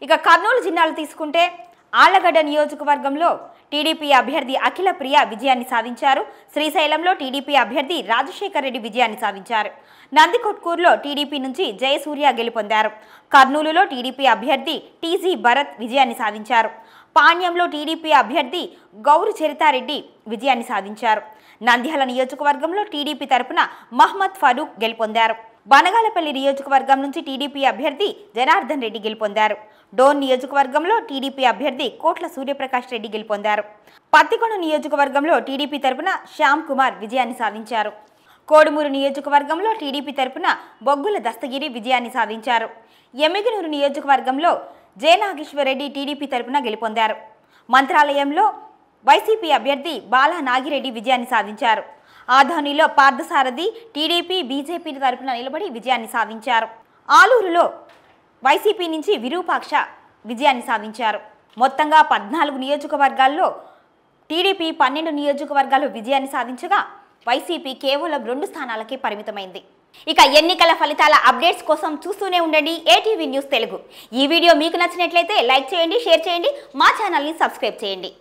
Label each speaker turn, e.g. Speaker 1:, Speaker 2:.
Speaker 1: ఇక కర్నూలు జిల్లాలో తీసుకుంటే ఆళ్లగడ్డ నియోజకవర్గంలో టీడీపీ అభ్యర్థి అఖిల ప్రియ విజయాన్ని సాధించారు. శ్రీశైలంలో టీడీపీ అభ్యర్థి రాజశేఖర్ రెడ్డి విజయాన్ని సాధించారు. నందికొట్కూరులో టీడీపీ నుంచి జయసూర్య గెలుపొందారు. కర్నూలులో టీడీపీ అభ్యర్థి టీజీ భరత్ విజయాన్ని సాధించారు. పాణ్యంలో టీడీపీ అభ్యర్థి గౌరు చరితారెడ్డి విజయాన్ని సాధించారు. నంద్యాల నియోజకవర్గంలో టీడీపీ తరపున మహమ్మద్ ఫరూక్ గెలుపొందారు. బనగాలపల్లి నియోజకవర్గం నుంచి టీడీపీ అభ్యర్థి జనార్దన్ రెడ్డి గెలుపొందారు. డోన్ నియోజకవర్గంలో టీడీపీ అభ్యర్థి కోట్ల సూర్యప్రకాష్ రెడ్డి గెలుపొందారు. పత్తికొండ నియోజకవర్గంలో టీడీపీ తరపున శ్యామ్ కుమార్ విజయాన్ని సాధించారు. కోడుమూరు నియోజకవర్గంలో టీడీపీ తరపున బొగ్గుల దస్తగిరి విజయాన్ని సాధించారు. ఎమ్మిగనూరు నియోజకవర్గంలో జె నాగేశ్వర్ రెడ్డి టీడీపీ తరపున గెలుపొందారు. మంత్రాలయంలో వైసీపీ అభ్యర్థి బాలా నాగిరెడ్డి విజయాన్ని సాధించారు. ఆదోనిలో పార్థసారథి టీడీపీ బీజేపీ తరపున నిలబడి విజయాన్ని సాధించారు. ఆలూరులో వైసీపీ నుంచి విరూపాక్ష విజయాన్ని సాధించారు. మొత్తంగా 14 నియోజకవర్గాల్లో టీడీపీ 12 నియోజకవర్గాల్లో విజయాన్ని సాధించగా వైసీపీ కేవలం 2 స్థానాలకే పరిమితమైంది. ఇక ఎన్నికల ఫలితాల అప్డేట్స్ కోసం చూస్తూనే ఉండండి ఏటీవీ న్యూస్ తెలుగు. ఈ వీడియో మీకు నచ్చినట్లయితే లైక్ చేయండి, షేర్ చేయండి, మా ఛానల్ని సబ్స్క్రైబ్ చేయండి.